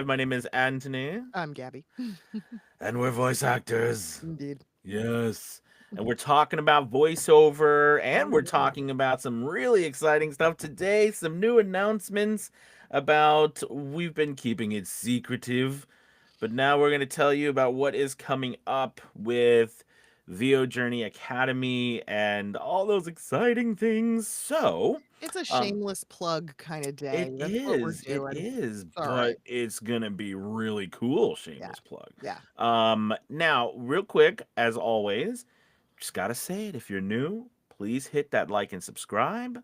My name is Anthony, I'm Gabby. and we're voice actors. Indeed. Yes. And we're talking about voiceover, and Oh, we're yeah. talking about some really exciting stuff today. Some new announcements about we've been keeping it secretive, but now we're going to tell you about what is coming up with VO Journey Academy and all those exciting things. It's a Um, shameless plug kind of day. It That's what we're is, it doing. is, It's all right. but it's gonna be really cool, Yeah. shameless plug. Yeah. Now, real quick, as always, just gotta say it. If you're new, please hit that like and subscribe.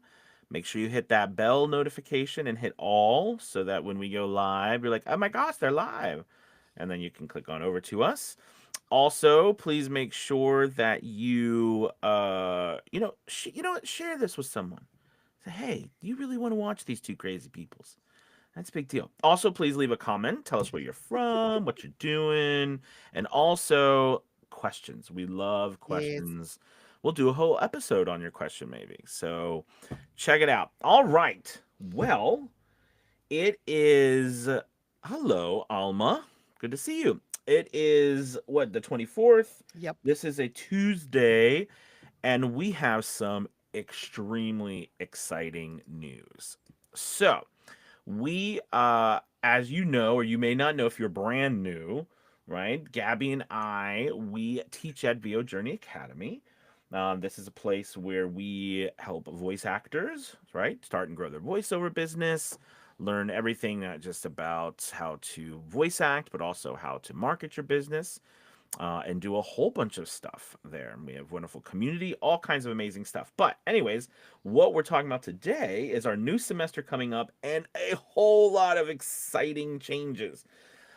Make sure you hit that bell notification and hit all so that when we go live, you're like, oh my gosh, they're live. And then you can click on over to us. Also, please make sure that you know what, share this with someone. Say, hey, do you really want to watch these two crazy peoples? That's a big deal. Also, please leave a comment. Tell us where you're from, what you're doing, and also questions. We love Yes. questions. We'll do a whole episode on your question, maybe. So check it out. All right. Well, it is. Hello, Alma. Good to see you. It is what, the 24th? Yep. This is a Tuesday, and we have some extremely exciting news. So, as you know, or you may not know if you're brand new, right? Gabby and I, we teach at VO Journey Academy. This is a place where we help voice actors, right, start and grow their voiceover business, learn everything not just about how to voice act, but also how to market your business and do a whole bunch of stuff there. We have wonderful community, all kinds of amazing stuff. But anyways, what we're talking about today is our new semester coming up and a whole lot of exciting changes.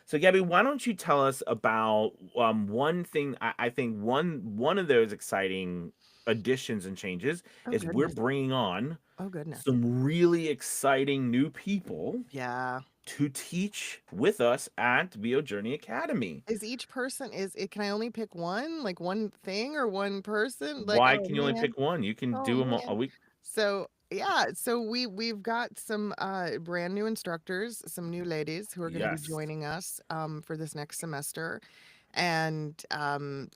So Gabby, why don't you tell us about one thing? I think one of those exciting additions and changes Oh, is we're goodness. bringing on Oh, goodness. some really exciting new people Yeah. to teach with us at VO Journey Academy. Is each person, can I only pick one? Like one thing or one person? Like, Why oh, can you only man. pick one? You can Oh, do them all a man. week. So, yeah. So we've got some brand new instructors, some new ladies who are going to be Yes. joining us for this next semester. And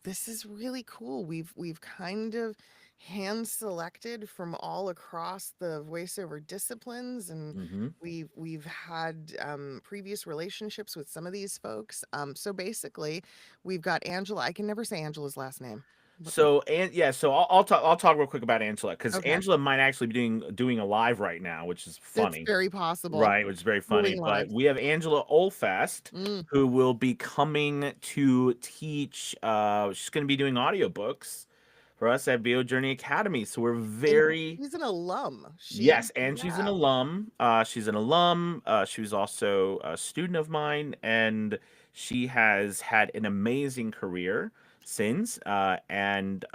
this is really cool. We've kind of hand selected from all across the voiceover disciplines, and Hmm. we've had previous relationships with some of these folks. So basically, we've got Angela. I can never say Angela's last name. So and yeah, so I'll talk real quick about Angela because Okay, Angela might actually be doing a live right now, which is it's funny, very possible. right? Which is very funny. Doing But lives. we have Angela Olfest Mm. who will be coming to teach. She's going to be doing audiobooks for us at VO Journey Academy. So we're And very. she's an alum. She, Yes, and she's an yeah. alum. She's an alum. She was also a student of mine, and she has had an amazing career since, and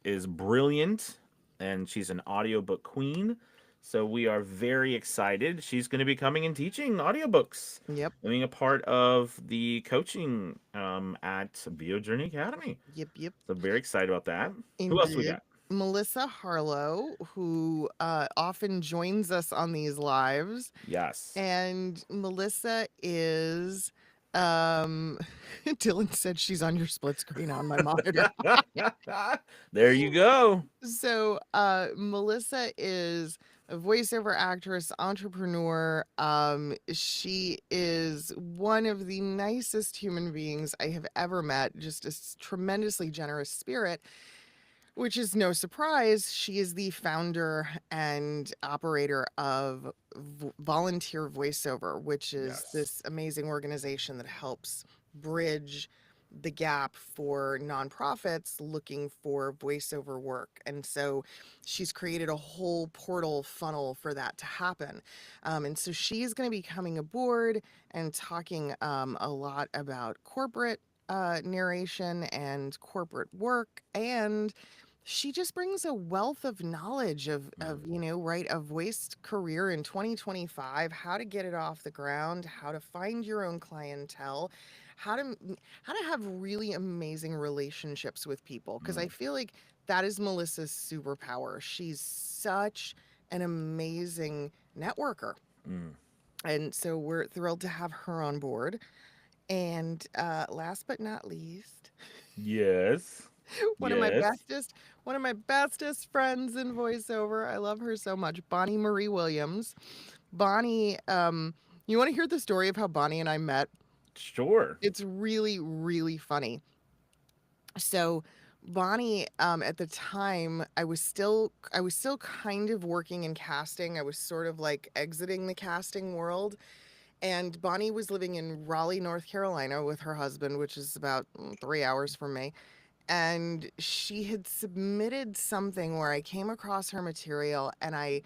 is brilliant. And she's an audiobook queen. So we are very excited. She's going to be coming and teaching audiobooks, Yep. being a part of the coaching at VO Journey Academy. Yep. Yep. So very excited about that. Who else we Indeed. got? Melissa Harlow, who often joins us on these lives. Yes. And Melissa is, um, Dylan said she's on your split screen on my monitor. There you go. So, Melissa is a voiceover actress, entrepreneur. She is one of the nicest human beings I have ever met, just a tremendously generous spirit. Which is no surprise. She is the founder and operator of Volunteer Voiceover, which is Yes. this amazing organization that helps bridge the gap for nonprofits looking for voiceover work. And so she's created a whole portal funnel for that to happen. And so she's going to be coming aboard and talking a lot about corporate narration and corporate work, and she just brings a wealth of knowledge of Mm, right, a voiced career in 2025, how to get it off the ground, how to find your own clientele, how to how to have really amazing relationships with people, because I mm, feel like that is Melissa's superpower. She's such an amazing networker. mm. And so we're thrilled to have her on board. And last but not least, Yes. one of my Yes. bestest, one of my bestest friends in voiceover. I love her so much, Bonnie Marie Williams. Bonnie, you want to hear the story of how Bonnie and I met? Sure. It's really, really funny. So Bonnie, at the time, I was still kind of working in casting. I was sort of like exiting the casting world. And Bonnie was living in Raleigh, North Carolina with her husband, which is about 3 hours from me. And she had submitted something where I came across her material, and I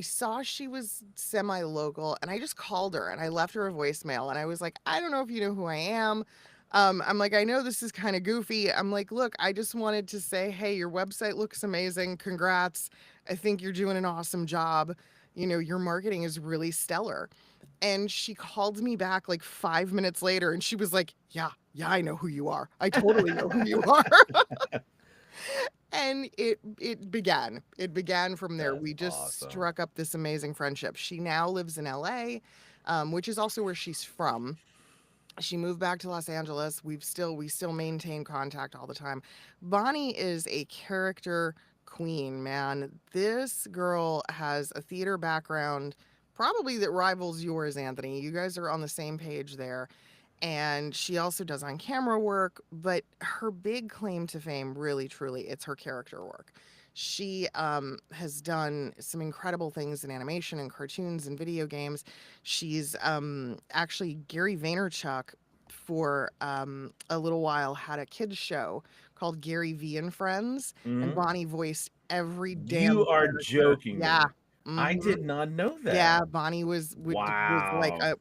saw she was semi-local, and I just called her and I left her a voicemail, and I was like, I don't know if you know who I am. I'm like, I know this is kind of goofy. I'm like, look, I just wanted to say, hey, your website looks amazing. Congrats. I think you're doing an awesome job. Your marketing is really stellar. And she called me back like 5 minutes later, and she was like, yeah, yeah, I know who you are. I totally know who you are. And it began from there. That's We just awesome. struck up this amazing friendship. She now lives in LA, which is also where she's from. She moved back to Los Angeles. We still maintain contact all the time. Bonnie is a character queen, man. This girl has a theater background probably that rivals yours, Anthony. You guys are on the same page there. And she also does on camera work, but her big claim to fame, really truly, it's her character work. She has done some incredible things in animation and cartoons and video games. She's actually Gary Vaynerchuk for a little while had a kids show called Gary V and Friends, and Mhm. Bonnie voiced every You damn are character. joking Yeah. me. I hmm did not know yeah, that. Bonnie was like Wow. a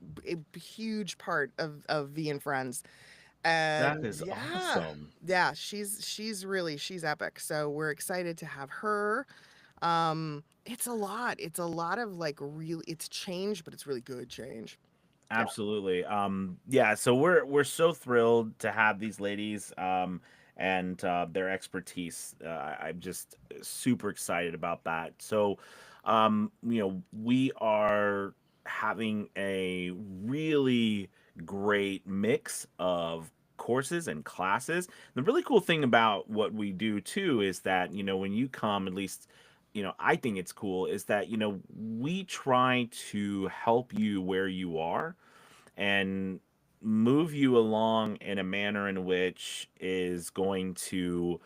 huge part of V and Friends. And That is yeah, awesome. yeah, she's epic. So we're excited to have her. It's a lot. It's a lot of like really it's change, but it's really good change. Yeah. Absolutely. Yeah, so we're so thrilled to have these ladies and their expertise. I'm just super excited about that. So, we are having a really great mix of courses and classes. The really cool thing about what we do too is that, when you come, at least I think it's cool is that, we try to help you where you are and move you along in a manner in which is going to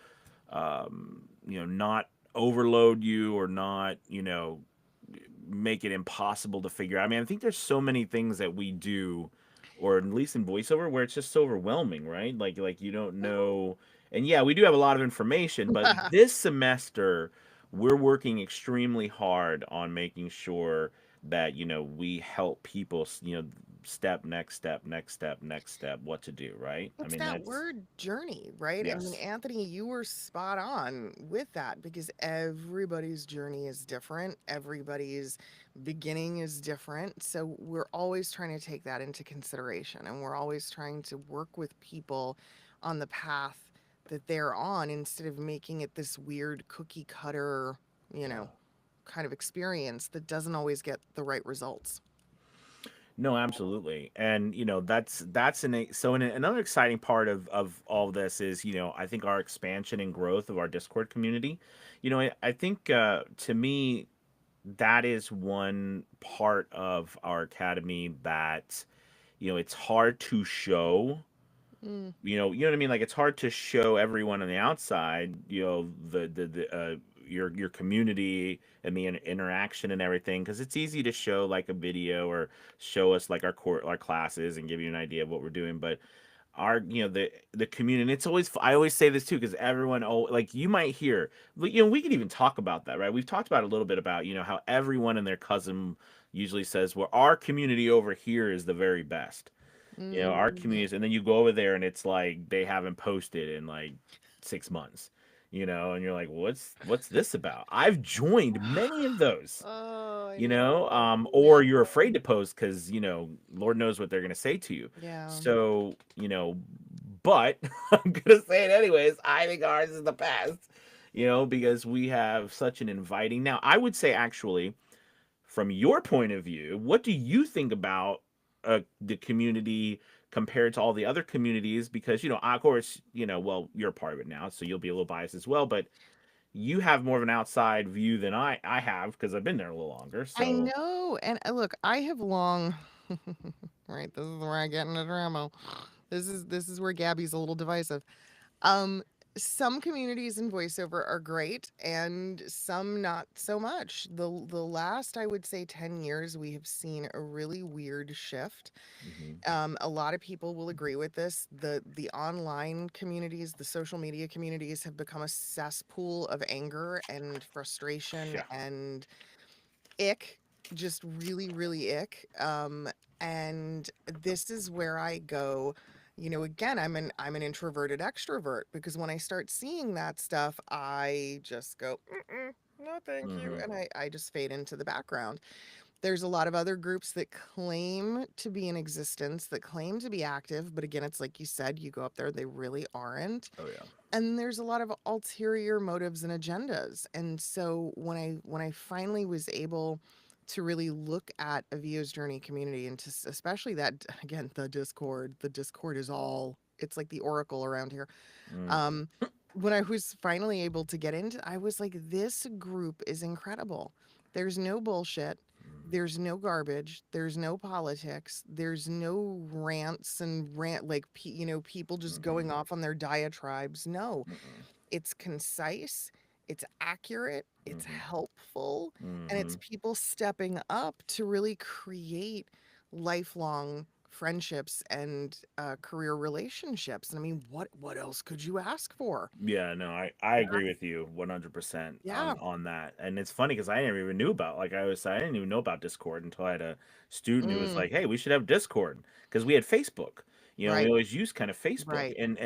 not overload you or not make it impossible to figure out. I mean, I think there's so many things that we do, or at least in voiceover, where it's just so overwhelming, right? Like you don't know. And yeah, we do have a lot of information, but this semester we're working extremely hard on making sure that we help people step next step next step next step what to do, right? I It's mean, that that's word journey, right? I mean, yes. Anthony, you were spot on with that because everybody's journey is different. Everybody's beginning is different. So we're always trying to take that into consideration, and we're always trying to work with people on the path that they're on instead of making it this weird cookie cutter, you Yeah. know, kind of experience that doesn't always get the right results. No, absolutely. And that's another exciting part of all this is, I think our expansion and growth of our Discord community. I think to me that is one part of our academy that it's hard to show. Mm, You know what I mean? Like it's hard to show everyone on the outside, your community and the interaction and everything, because it's easy to show like a video or show us like our classes and give you an idea of what we're doing. But our the community, and it's always I always say this too because everyone like you might hear, we could even talk about that, right? We've talked about a little bit about how everyone and their cousin usually says, well, our community over here is the very best. Our mhm. communities, and then you go over there and it's like they haven't posted in like 6 months, and you're like, what's this about? I've joined many of those, Oh, I know. or you're afraid to post because Lord knows what they're gonna say to you. Yeah. So but I'm gonna say it anyways. I think ours is the best, because we have such an inviting. Now, I would say actually from your point of view, what do you think about the community compared to all the other communities? Because, of course, well, you're a part of it now, so you'll be a little biased as well, but you have more of an outside view than I have because I've been there a little longer. I So, know, and look, I have long right, this is where I get into drama. This is where Gabby's a little divisive. Um, some communities in voiceover are great and some not so much. The last, I would say, 10 years, we have seen a really weird shift. mhm. A lot of people will agree with this. The online communities, the social media communities have become a cesspool of anger and frustration Yeah. and ick, just really, really ick. And this is where I go, again, I'm an introverted extrovert because when I start seeing that stuff, I just go, "Mm-mm, no, thank you," Mhm. and I just fade into the background. There's a lot of other groups that claim to be in existence, that claim to be active, but again, it's like you said, you go up there, they really aren't. Oh yeah. And there's a lot of ulterior motives and agendas. And so when I finally was able to really look at a VO's Journey community and to especially that, again, the Discord is all, it's like the oracle around here. Mm. Um, when I was finally able to get into, I was like, this group is incredible. There's no bullshit. Mm. There's no garbage. There's no politics. There's no rants and like people just Mhm. going off on their diatribes. No, Mhm. it's concise, it's accurate, it's Mhm. helpful, and it's Mhm. people stepping up to really create lifelong friendships and career relationships. And I mean, what else could you ask for? Yeah, no, I agree with you 100% Yeah. on that. And it's funny because I never even knew about, like I was saying, I didn't even know about Discord until I had a student who was Mm, like, "Hey, we should have Discord," because we had Facebook. We right. always use kind of Facebook, Right. and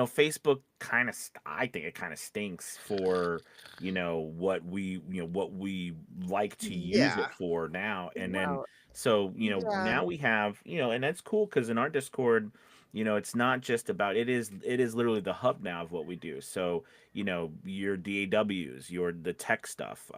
Facebook kind of, I think it kind of stinks for what we like to use Yeah. it for now. And then Well, so yeah. now we have and that's cool because in our Discord, it's not just about, it is literally the hub now of what we do. So your DAWs, your the tech stuff,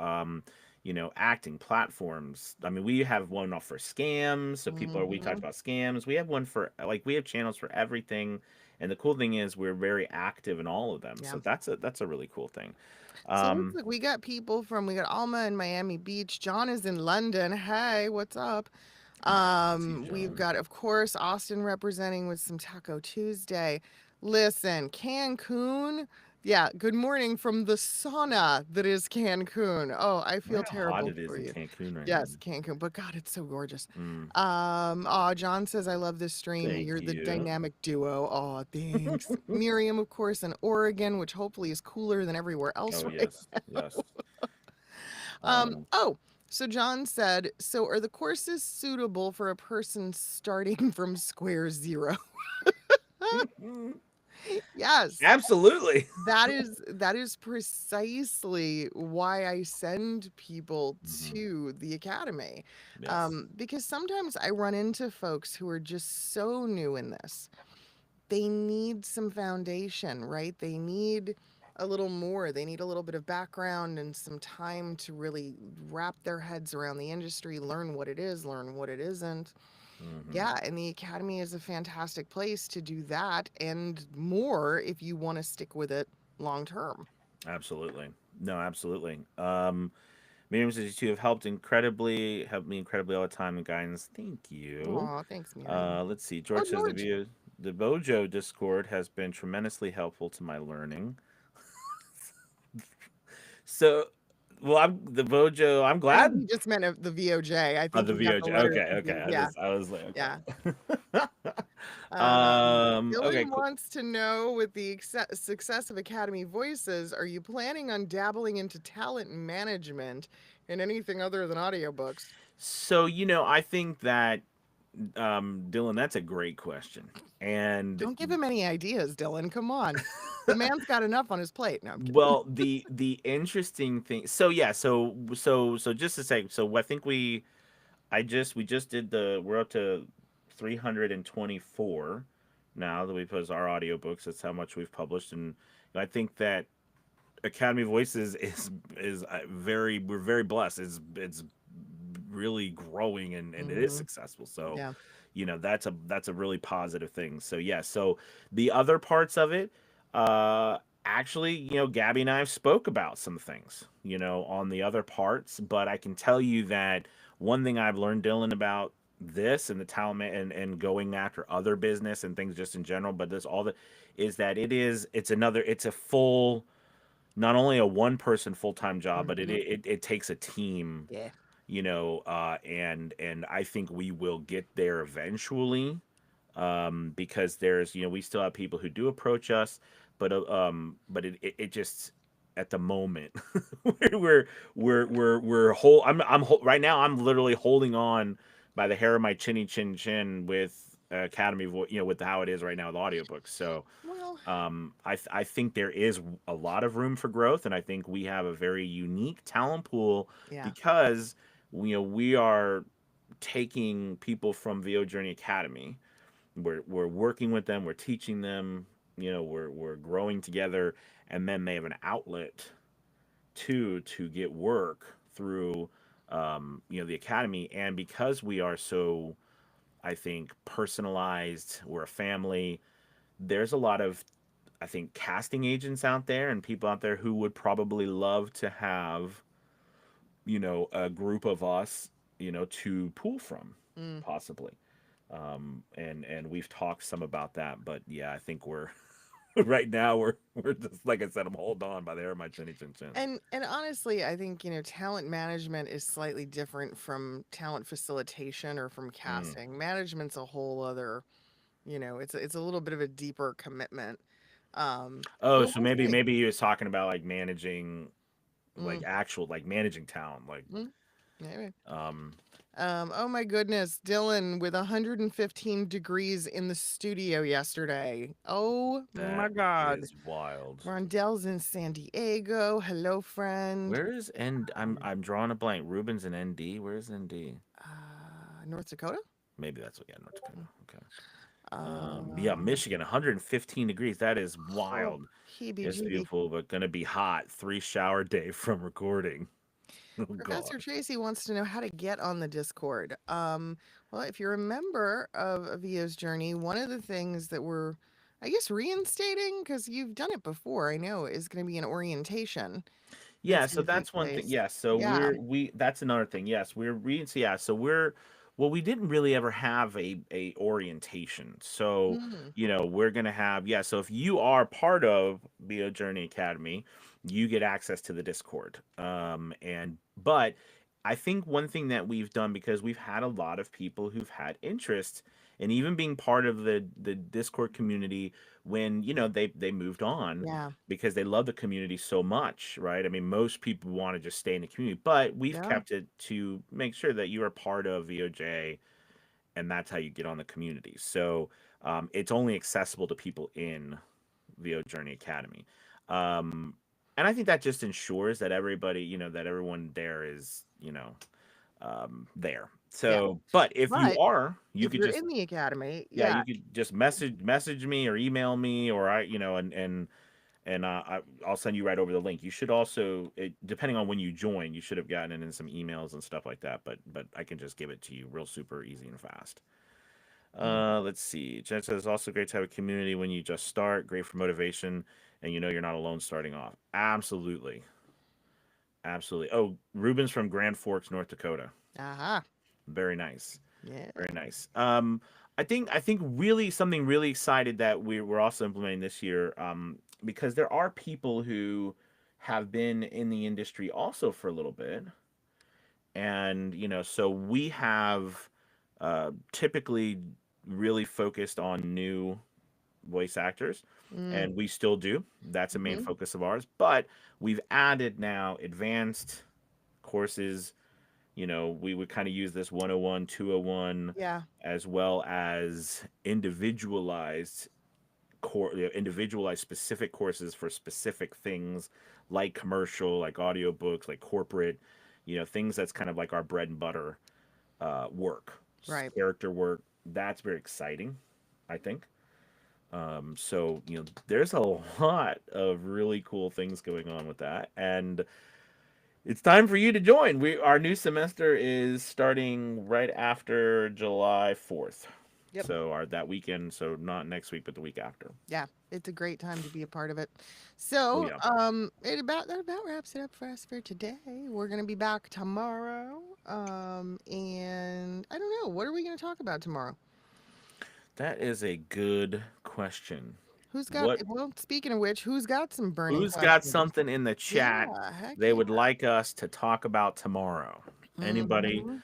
acting platforms. I mean, we have one off for scams, so we talked Hmm. about scams. We have one for, like, we have channels for everything, and the cool thing is we're very active in all of them, Yeah. so that's a really cool thing. So let's um look. We got Alma in Miami Beach. John is in London. Hey, what's up? see We've John. got, of course, Austin representing with some Taco Tuesday. Listen, Cancun. Yeah, good morning from the sauna that is Cancun. Oh, I I wonder feel how hot terrible it is for in you. Cancun right now. Yes, Cancun, but God, it's so gorgeous. Mm, Oh, John says, I love this stream. thank You're the you. dynamic duo. Oh, thanks. Miriam, of course, in Oregon, which hopefully is cooler than everywhere else, Oh right? yes, yes. um Oh, so John said, so are the courses suitable for a person starting from square zero? Yes. Absolutely. That is precisely why I send people Hmm. to the academy. Yes. Because sometimes I run into folks who are just so new in this. They need some foundation, right? They need a little more. They need a little bit of background and some time to really wrap their heads around the industry, learn what it is, learn what it isn't. Hmm. Yeah, and the academy is a fantastic place to do that and more if you want to stick with it long term. Absolutely. No, absolutely. Medium 62 have helped me incredibly all the time and guidance. Thank you. Aw, thanks, Miriam. Let's see. Oh, George says George. the Bojo Discord has been tremendously helpful to my learning. So, well, I'm the Bojo. I'm I think glad. he just meant the VOJ. I Oh, think the he got the VOJ. letter Okay, okay. confused. Yeah, I was like, yeah. okay. Okay, Dylan cool. wants to know, with the success of Academy Voices, are you planning on dabbling into talent management and anything other than audiobooks? So, I think that, Dylan, that's a great question. And Don't give him any ideas, Dylan. Come on. The man's got enough on his plate. No, I'm kidding. well, the interesting thing. So yeah, so just to say, so I think we just did we're up to 324 now that we put our audiobooks. That's how much we've published, and I think that Academy Voices is very, we're very blessed. It's really growing and it is Hmm. successful. So, Yeah. that's a really positive thing. So yeah, so the other parts of it, actually, Gabby and I have spoke about some things, on the other parts, but I can tell you that one thing I've learned, Dylan, about this and the talent and going after other business and things just in general, but this all the is that it's a full, not only a one person full time job, but Hmm. it takes a team, Yeah. and I think we will get there eventually, because we still have people who do approach us, but it just at the moment we're whole. Right now. I'm literally holding on by the hair of my chin with Academy Voice, with how it is right now with audiobooks. So Well, I think there is a lot of room for growth, and I think we have a very unique talent pool yeah. because we are taking people from VO Journey Academy. We're working with them, we're teaching them, we're growing together, and then they have an outlet to get work through, the academy. And because we are so, I think, personalized, we're a family. There's a lot of, I think, casting agents out there and people out there who would probably love to have, a group of us, to pull from, Mm. possibly. And we've talked some about that, but yeah, I think we're right now we're just, like I said, I'm holding on by the hair of my chin. And honestly, I think, talent management is slightly different from talent facilitation or from Mm. casting. Management's a whole other, it's a little bit of a deeper commitment. Oh, But so one maybe thing, maybe he was talking about like managing, like mm, actual, like managing talent, like mm, maybe. um Oh my goodness, Dylan with 115 degrees in the studio yesterday. Oh my that God. is wild. Rondel's in San Diego. Hello, friend. Where is N? I'm drawing a blank. Ruben's in ND. Where's ND? North Dakota? Maybe that's what. Yeah, North Dakota. Okay. Yeah, Um, Michigan, 115 degrees. That is oh, wild. heebie It's jeebie. beautiful, but gonna be hot. 3 shower day from recording. Oh Professor God. Tracy wants to know how to get on the Discord. Well, if you're a member of Via's Journey, one of the things that we're, I guess, reinstating, because you've done it before, I know, is going to be an orientation Yeah, that's so going to take that's one thing. place. Yeah, so Yeah. we that's another thing. Yes, we're reading. So yeah, so we're well, we didn't really ever have a orientation. So, Mm, we're gonna have, yeah. So if you are part of Bio Journey Academy, you get access to the Discord. And but I think one thing that we've done, because we've had a lot of people who've had interest in even being part of the Discord community when they moved on yeah. because they love the community so much, right? I mean, most people want to just stay in the community, but we've Yeah. kept it to make sure that you are part of VOJ, and that's how you get on the community. So it's only accessible to people in VO Journey Academy. Um, and I think that just ensures that everybody, that everyone there is, there. Yeah. So, but if you But are, you if could you're just, in the academy, yeah, yeah. you could just message me or email me, or I'll send you right over the link. You should also, depending on when you join, you should have gotten it in some emails and stuff like that. But I can just give it to you real super easy and fast. Mm. Let's see. Jen says it's also great to have a community when you just start. Great for motivation, and you're not alone starting off. Absolutely, absolutely. Oh, Ruben's from Grand Forks, North Dakota. Aha. Very nice. Yeah. Very nice. I think really something really excited that we're also implementing this year, because there are people who have been in the industry also for a little bit, and so we have typically really focused on new voice actors, Mm. and we still do. That's a main Hmm. focus of ours, but we've added now advanced courses. We would kind of use this 101, 201, Yeah. as well as individualized specific courses for specific things, like commercial, like audiobooks, like corporate, things that's kind of like our bread and butter work, Right. character work. That's very exciting, I think. So there's a lot of really cool things going on with that, and It's time for you to join. Our new semester is starting right after July 4th. Yep. So that weekend, so not next week, but the week after. Yeah, it's a great time to be a part of it. Oh So, yeah. that about wraps it up for us for today. We're gonna be back tomorrow. And I don't know, what are we gonna talk about tomorrow? That is a good question. Who's got What well, speaking of which, who's got some burning Who's got questions? something in the Yeah, chat heck they yeah. would like us to talk about tomorrow? Anybody Mhm.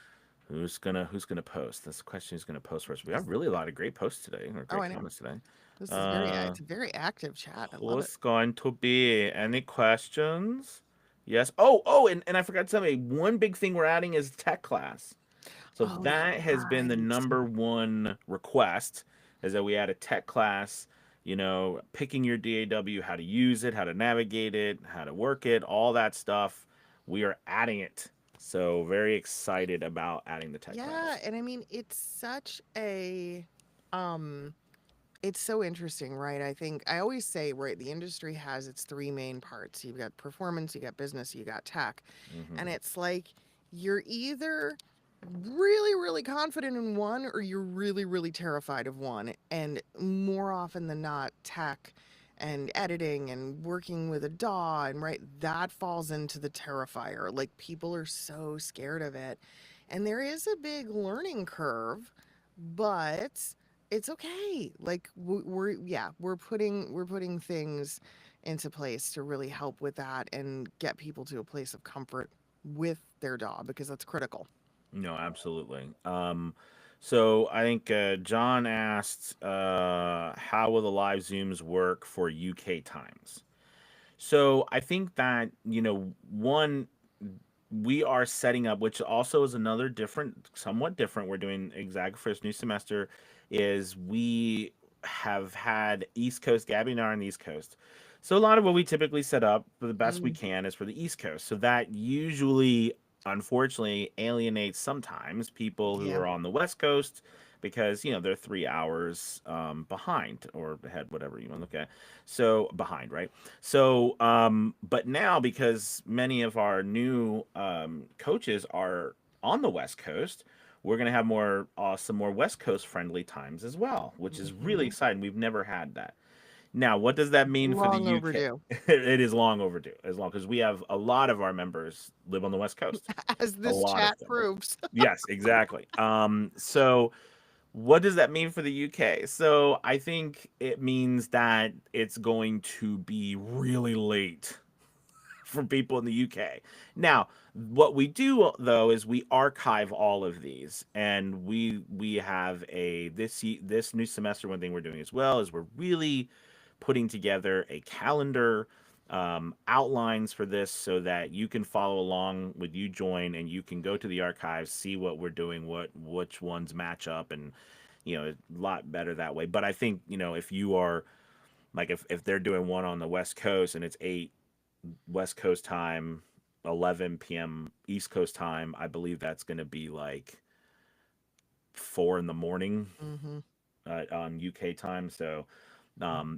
who's gonna post? This question is gonna post for us. We have really a lot of great posts today, or Oh, great I know. comments today. This is Uh, it's a very active chat. I love it. who's going to be? Any questions? Yes. And I forgot to tell you, one big thing we're adding is tech class. So Oh, you're that has been the right. number one request, is that we add a tech class, picking your DAW, how to use it, how to navigate it, how to work it, all that stuff. We are adding it. So very excited about adding the tech Yeah, class. and I mean, um it's so interesting, right? I think I always say, right, the industry has its three main parts. You've got performance, you got business, you got tech. Hmm. And it's like you're either really, really confident in one or you're really, really terrified of one. And more often than not, tech and editing and working with a DAW and right, that falls into the terrifier. Like people are so scared of it. And there is a big learning curve, but it's okay. Like we're putting things into place to really help with that and get people to a place of comfort with their DAW because that's critical. No, absolutely. So I think John asked, how will the live Zooms work for UK times? So I think that, one, we are setting up, which also is another different, somewhat different. We're doing exactly for this new semester, is we have had East Coast, Gabby and I are on the East Coast. So a lot of what we typically set up for the best we Mm, can is for the East Coast. So that usually, unfortunately, alienates sometimes people who yeah. are on the West Coast because, they're 3 hours behind or ahead, whatever you want to look at. So behind, right? So, but now because many of our new coaches are on the West Coast, we're going to have some more West Coast friendly times as well, which is really Mhm. exciting. We've never had that. Now, what does that mean for the Long UK? overdue. It is long overdue, as long because we have a lot of our members live on the West Coast. As A this lot of chat them. proves. Yes, exactly. So what does that mean for the UK? So I think it means that it's going to be really late for people in the UK. Now, what we do though is we archive all of these, and we have this new semester. One thing we're doing as well is we're really putting together a calendar, outlines for this, so that you can follow along with you join, and you can go to the archives, see what we're doing, which ones match up, and a lot better that way. But I think if you are like if they're doing one on the West Coast and it's 8 West Coast time, 11 p.m. East Coast time, I believe that's going to be like 4 in the morning Hmm. on UK time. So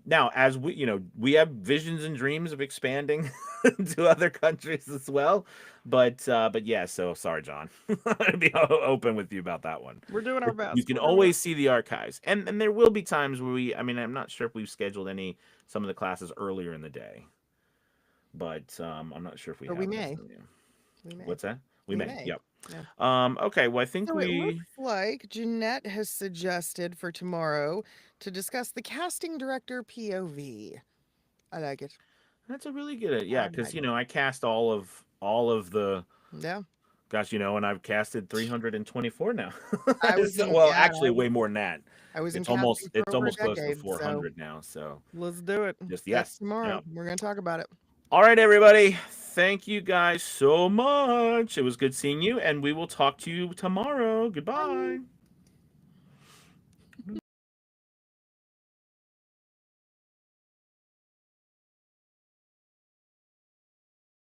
now, as we have visions and dreams of expanding to other countries as well. But yeah. So sorry, John. I'd be open with you about that one. We're doing our You best. can We're doing our always see the archives, and there will be times where we. I mean, I'm not sure if we've scheduled some of the classes earlier in the day, but I'm not sure if we But we have may. necessarily. We may. What's that? We We may. may. Yep. Yeah. Okay. Well, I think So it we. looks like Jeanette has suggested for tomorrow to discuss the casting director POV. I like it. That's a really good. Yeah, I because like it. I cast all of the. Yeah. Gosh, and I've casted 324 now. I was So, in well, yeah, actually, way more than that. I was in It's casting almost for it's over a almost close to decade, so 400 now. So let's do it. just That's yes. tomorrow. Yeah. We're gonna talk about it. All right, everybody. Thank you guys so much. It was good seeing you, and we will talk to you tomorrow. Bye. Goodbye.